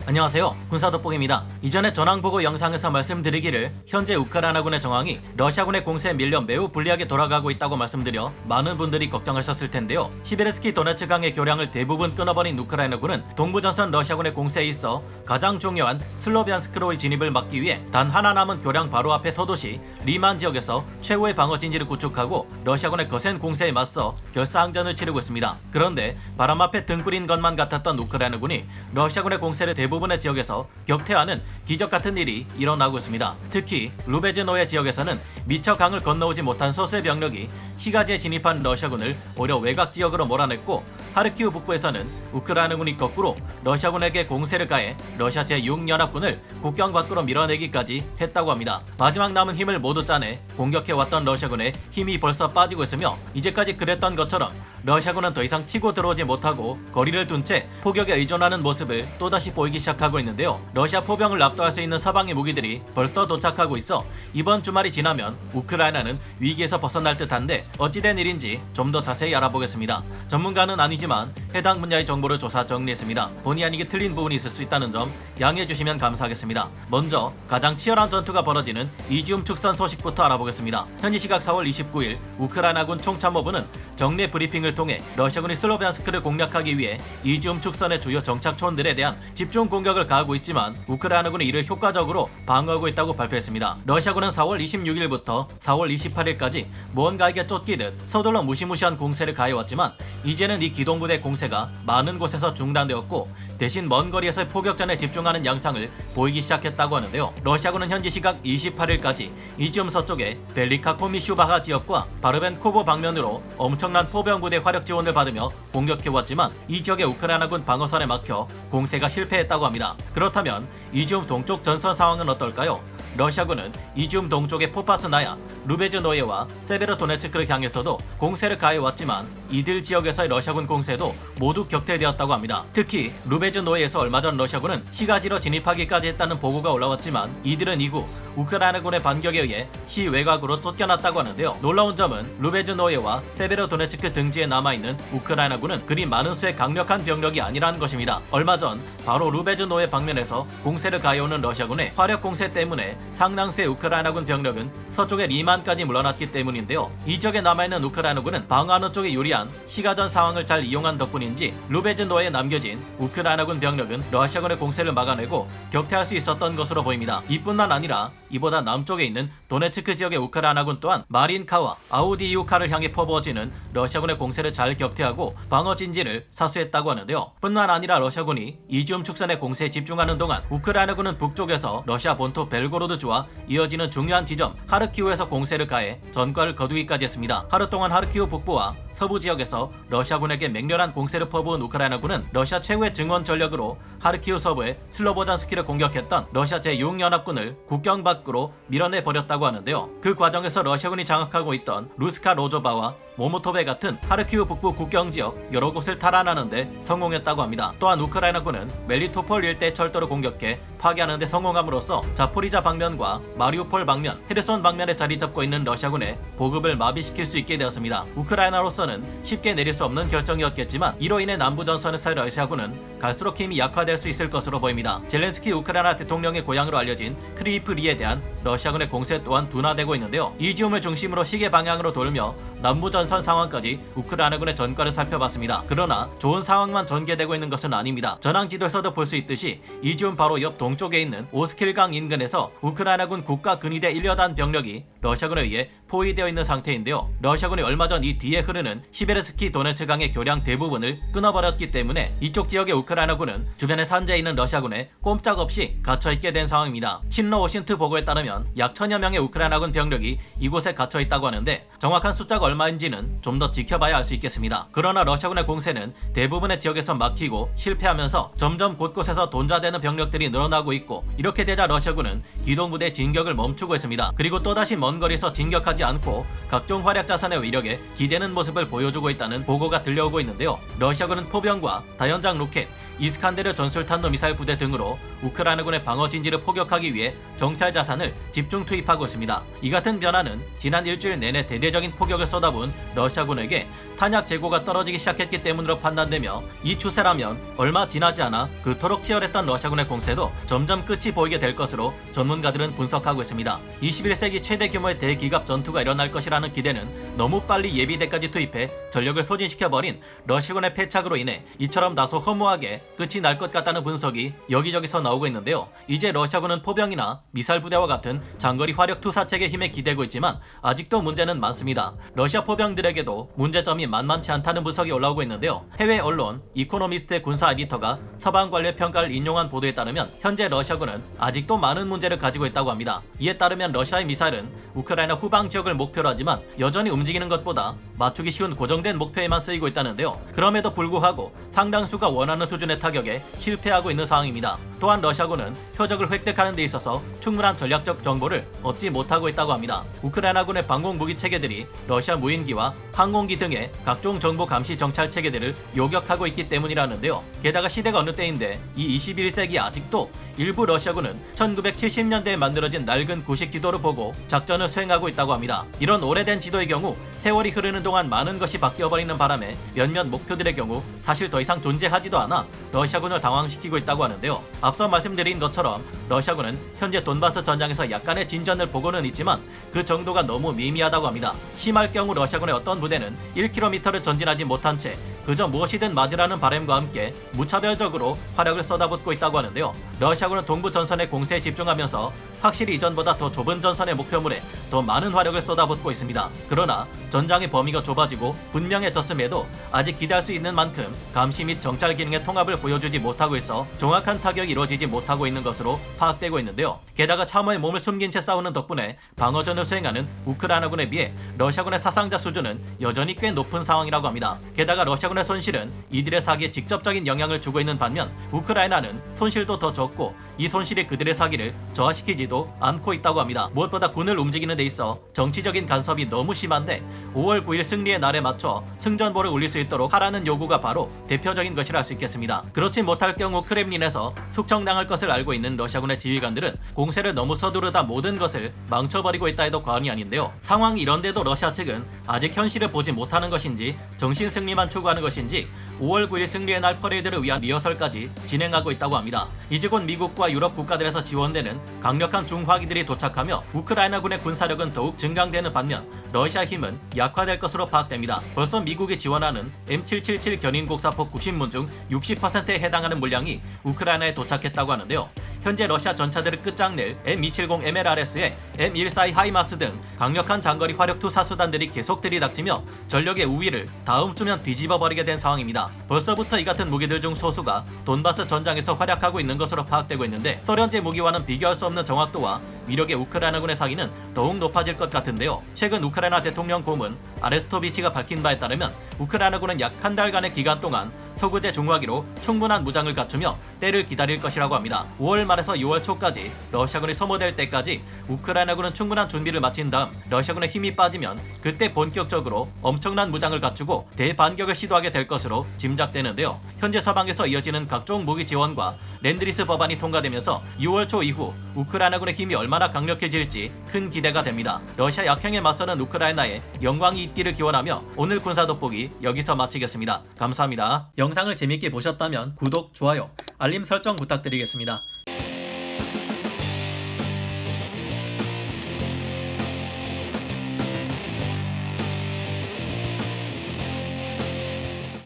안녕하세요, 군사돋보기입니다. 이전에 전황보고 영상에서 말씀드리기를 현재 우크라이나군의 정황이 러시아군의 공세에 밀려 매우 불리하게 돌아가고 있다고 말씀드려 많은 분들이 걱정하셨을 텐데요. 시베르스키 도네츠강의 교량을 대부분 끊어버린 우크라이나군은 동부전선 러시아군의 공세에 있어 가장 중요한 슬로비안스크로의 진입을 막기 위해 단 하나 남은 교량 바로 앞의 소도시 리만 지역에서 최후의 방어 진지를 구축하고 러시아군의 거센 공세에 맞서 결사항전을 치르고 있습니다. 그런데 바람 앞에 등 뿌린 것만 같았던 우크라이나군이 러시아군의 공세를 대부분의 지역에서 격퇴하는 기적 같은 일이 일어나고 있습니다. 특히 루베즈노예 지역에서는 미처 강을 건너오지 못한 소수의 병력이 시가지에 진입한 러시아군을 오히려 외곽 지역으로 몰아냈고, 하르키우 북부에서는 우크라이나군이 거꾸로 러시아군에게 공세를 가해 러시아 제6연합군을 국경 밖으로 밀어내기까지 했다고 합니다. 마지막 남은 힘을 모두 짜내 공격해왔던 러시아군의 힘이 벌써 빠지고 있으며, 이제까지 그랬던 것처럼 러시아군은 더 이상 치고 들어오지 못하고 거리를 둔 채 포격에 의존하는 모습을 또다시 보이기 시작하고 있는데요. 러시아 포병을 압도할 수 있는 서방의 무기들이 벌써 도착하고 있어 이번 주말이 지나면 우크라이나는 위기에서 벗어날 듯한데, 어찌된 일인지 좀 더 자세히 알아보겠습니다. 전문가는 아니지만 해당 분야의 정보를 조사 정리했습니다. 본의 아니게 틀린 부분이 있을 수 있다는 점 양해해 주시면 감사하겠습니다. 먼저 가장 치열한 전투가 벌어지는 이지움 축선 소식부터 알아보겠습니다. 현지 시각 4월 29일 우크라이나군 총참모부는 정례 브리핑을 통해 러시아군이 슬로비안스크를 공략하기 위해 이지움 축선의 주요 정착촌들에 대한 집중 공격을 가하고 있지만 우크라이나군이 이를 효과적으로 방어하고 있다고 발표했습니다. 러시아군은 4월 26일부터 4월 28일까지 무언가에게 쫓기듯 서둘러 무시무시한 공세를 가해왔지만, 이제는 이 기동부대 공세가 많은 곳에서 중단되었고 대신 먼 거리에서의 포격전에 집중하는 양상을 보이기 시작했다고 하는데요. 러시아군은 현지 시각 28일까지 이지움 서쪽의 벨리카 코미슈바하 지역과 바르벤코보 방면으로 엄청난 포병부대 화력 지원을 받으며 공격해왔지만 이 지역의 우크라이나군 방어선에 막혀 공세가 실패했다고 합니다. 그렇다면 이지움 동쪽 전선 상황은 어떨까요? 러시아군은 이지움 동쪽의 포파스나야, 루베즈노예와 세베르도네츠크를 향해서도 공세를 가해왔지만 이들 지역에서의 러시아군 공세도 모두 격퇴되었다고 합니다. 특히 루베즈노예에서 얼마 전 러시아군은 시가지로 진입하기까지 했다는 보고가 올라왔지만 이들은 이후 우크라이나군의 반격에 의해 시 외곽으로 쫓겨났다고 하는데요. 놀라운 점은 루베즈노예와 세베르도네츠크 등지에 남아있는 우크라이나군은 그리 많은 수의 강력한 병력이 아니라는 것입니다. 얼마 전 바로 루베즈노예 방면에서 공세를 가해오는 러시아군의 화력 공세 때문에 상당수의 우크라이나군 병력은 서쪽의 리만까지 물러났기 때문인데요. 이 지역에 남아있는 우크라이나군은 방어하는 쪽에 유리한 시가전 상황을 잘 이용한 덕분인지 루베즈노에 남겨진 우크라이나군 병력은 러시아군의 공세를 막아내고 격퇴할 수 있었던 것으로 보입니다. 이뿐만 아니라 이보다 남쪽에 있는 도네츠크 지역의 우크라이나군 또한 마린카와 아우디이우카를 향해 퍼부어지는 러시아군의 공세를 잘 격퇴하고 방어 진지를 사수했다고 하는데요. 뿐만 아니라 러시아군이 이지움 축선의 공세에 집중하는 동안 우크라이나군은 북쪽에서 러시아 본토 벨고로드주와 이어지는 중요한 지점 하르키우에서 공세를 가해 전과를 거두기까지 했습니다. 하루 동안 하르키우 북부와 서부 지역에서 러시아군에게 맹렬한 공세를 퍼부은 우크라이나군은 러시아 최후의 증원 전력으로 하르키우 서부의 슬로보잔스키를 공격했던 러시아 제6연합군을 국경 밖으로 밀어내버렸다고 하는데요. 그 과정에서 러시아군이 장악하고 있던 루스카 로조바와 모모토베 같은 하르키우 북부 국경 지역 여러 곳을 탈환하는데 성공했다고 합니다. 또한 우크라이나군은 멜리토폴 일대 철도를 공격해 파괴하는 데 성공함으로써 자포리자 방면과 마리우폴 방면, 헤르손 방면에 자리 잡고 있는 러시아군의 보급을 마비시킬 수 있게 되었습니다. 우크라이나로서는 쉽게 내릴 수 없는 결정이었겠지만 이로 인해 남부전선에서의 러시아군은 갈수록 힘이 약화될 수 있을 것으로 보입니다. 젤렌스키 우크라이나 대통령의 고향으로 알려진 크리이프리에 대한 러시아군의 공세 또한 둔화되고 있는데요. 이지움을 중심으로 시계 방향으로 돌며 남부전선 상황까지 우크라이나군의 전과를 살펴봤습니다. 그러나 좋은 상황만 전개되고 있는 것은 아닙니다. 전황지도에서도 볼 수 있듯이 이지움 바로 옆 동쪽에 있는 오스킬강 인근에서 우크라이나군 국가 근위대 1여단 병력이 러시아군에 의해 포위되어 있는 상태인데요. 러시아군이 얼마 전 이 뒤에 흐르는 시베르스키 도네츠강의 교량 대부분을 끊어버렸기 때문에 이쪽 지역의 우크라이나군은 주변의 산지에 있는 러시아군에 꼼짝없이 갇혀있게 된 상황입니다. 친러 오신트 보고에 따르면 약 1000여 명의 우크라이나군 병력이 이곳에 갇혀있다고 하는데 정확한 숫자가 얼마인지는 좀 더 지켜봐야 알 수 있겠습니다. 그러나 러시아군의 공세는 대부분의 지역에서 막히고 실패하면서 점점 곳곳에서 돈자되는 병력들이 늘어나고 있고, 이렇게 되자 러시아군은 기동부대 진격을 멈추고 있습니다. 그리고 또다시 먼 거리에서 진격하지 않고 각종 활약 자산의 위력에 기대는 모습을 모습을 보여주고 있다는 보고가 들려오고 있는데요. 러시아군은 포병과 다연장 로켓, 이스칸데르 전술탄도 미사일 부대 등으로 우크라이나군의 방어 진지를 포격하기 위해 정찰 자산을 집중 투입하고 있습니다. 이 같은 변화는 지난 일주일 내내 대대적인 포격을 쏟아부은 러시아군에게 탄약 재고가 떨어지기 시작했기 때문으로 판단되며, 이 추세라면 얼마 지나지 않아 그토록 치열했던 러시아군의 공세도 점점 끝이 보이게 될 것으로 전문가들은 분석하고 있습니다. 21세기 최대 규모의 대기갑 전투가 일어날 것이라는 기대는 너무 빨리 예비대까지 투입해 전력을 소진시켜버린 러시아군의 패착으로 인해 이처럼 다소 허무하게 끝이 날 것 같다는 분석이 여기저기서 나오고 있는데요. 이제 러시아군은 포병이나 미사일 부대와 같은 장거리 화력 투사체계 힘에 기대고 있지만 아직도 문제는 많습니다. 러시아 포병들에게도 문제점이 만만치 않다는 분석이 올라오고 있는데요. 해외 언론 이코노미스트의 군사 에디터가 서방 관련 평가를 인용한 보도에 따르면 현재 러시아군은 아직도 많은 문제를 가지고 있다고 합니다. 이에 따르면 러시아의 미사일은 우크라이나 후방 지역을 목표로 하지만 여전히 움직이는 것보다 맞추기 쉬운 고정된 목표에만 쓰이고 있다는데요. 그럼에도 불구하고 상당수가 원하는 수준의 타격에 실패하고 있는 상황입니다. 또한 러시아군은 표적을 획득하는 데 있어서 충분한 전략적 정보를 얻지 못하고 있다고 합니다. 우크라이나군의 방공 무기 체계들이 러시아 무인기와 항공기 등의 각종 정보 감시 정찰 체계들을 요격하고 있기 때문이라는데요. 게다가 시대가 어느 때인데 이 21세기 아직도 일부 러시아군은 1970년대에 만들어진 낡은 구식 지도를 보고 작전을 수행하고 있다고 합니다. 이런 오래된 지도의 경우 세월이 흐르는 동안 많은 것이 바뀌어버리는 바람에 몇몇 목표들의 경우 사실 더 이상 존재하지도 않아 러시아군을 당황시키고 있다고 하는데요. 앞서 말씀드린 것처럼 러시아군은 현재 돈바스 전장에서 약간의 진전을 보고는 있지만 그 정도가 너무 미미하다고 합니다. 심할 경우 러시아군의 어떤 부대는 1km를 전진하지 못한 채 그저 무엇이든 맞으라는 바람과 함께 무차별적으로 화력을 쏟아붓고 있다고 하는데요. 러시아군은 동부 전선의 공세에 집중하면서 확실히 이전보다 더 좁은 전선의 목표물에 더 많은 화력을 쏟아붓고 있습니다. 그러나 전장의 범위가 좁아지고 분명해졌음에도 아직 기대할 수 있는 만큼 감시 및 정찰 기능의 통합을 보여주지 못하고 있어 정확한 타격이 이루어지지 못하고 있는 것으로 파악되고 있는데요. 게다가 참호에 몸을 숨긴 채 싸우는 덕분에 방어전을 수행하는 우크라이나군에 비해 러시아군의 사상자 수준은 여전히 꽤 높은 상황이라고 합니다. 게다가 러시아군의 손실은 이들의 사기에 직접적인 영향을 주고 있는 반면 우크라이나는 손실도 더 적고 이 손실이 그들의 사기를 저하시키지도 않고 있다고 합니다. 무엇보다 군을 움직이는 데 있어 정치적인 간섭이 너무 심한데 5월 9일 승리의 날에 맞춰 승전보를 울릴 수 있도록 하라는 요구가 바로 대표적인 것이라 할 수 있겠습니다. 그렇지 못할 경우 크렘린에서 숙청당할 것을 알고 있는 러시아군의 지휘관들은 공세를 너무 서두르다 모든 것을 망쳐버리고 있다 해도 과언이 아닌데요. 상황이 이런데도 러시아 측은 아직 현실을 보지 못하는 것인지 정신 승리만 추구하는 것인지 5월 9일 승리의 날 퍼레이드를 위한 리허설까지 진행하고 있다고 합니다. 이제 곧 미국과 유럽 국가들에서 지원되는 강력한 중화기들이 도착하며 우크라이나군의 군사력은 더욱 증강되는 반면 러시아 힘은 약화될 것으로 파악됩니다. 벌써 미국이 지원하는 M777 견인곡사포 90문 중 60%에 해당하는 물량이 우크라이나에 도착했다고 하는데요. 현재 러시아 전차들을 끝장낼 M270 MLRS에 M142 하이마스 등 강력한 장거리 화력 투사 수단들이 계속 들이닥치며 전력의 우위를 다음 주면 뒤집어버리게 된 상황입니다. 벌써부터 이 같은 무기들 중 소수가 돈바스 전장에서 활약하고 있는 것으로 파악되고 있는데 소련제 무기와는 비교할 수 없는 정확도와 위력의 우크라이나군의 사기는 더욱 높아질 것 같은데요. 최근 우크라이나 대통령 고문 아레스토비치가 밝힌 바에 따르면 우크라이나군은 약 한 달간의 기간 동안 서구제 중화기로 충분한 무장을 갖추며 때를 기다릴 것이라고 합니다. 5월 말에서 6월 초까지 러시아군이 소모될 때까지 우크라이나군은 충분한 준비를 마친 다음 러시아군의 힘이 빠지면 그때 본격적으로 엄청난 무장을 갖추고 대반격을 시도하게 될 것으로 짐작되는데요. 현재 서방에서 이어지는 각종 무기 지원과 랜드리스 법안이 통과되면서 6월 초 이후 우크라이나군의 힘이 얼마나 강력해질지 큰 기대가 됩니다. 러시아 약행에 맞서는 우크라이나에 영광이 있기를 기원하며 오늘 군사 돋보기 여기서 마치겠습니다. 감사합니다. 영상을 재밌게 보셨다면 구독, 좋아요, 알림 설정 부탁드리겠습니다.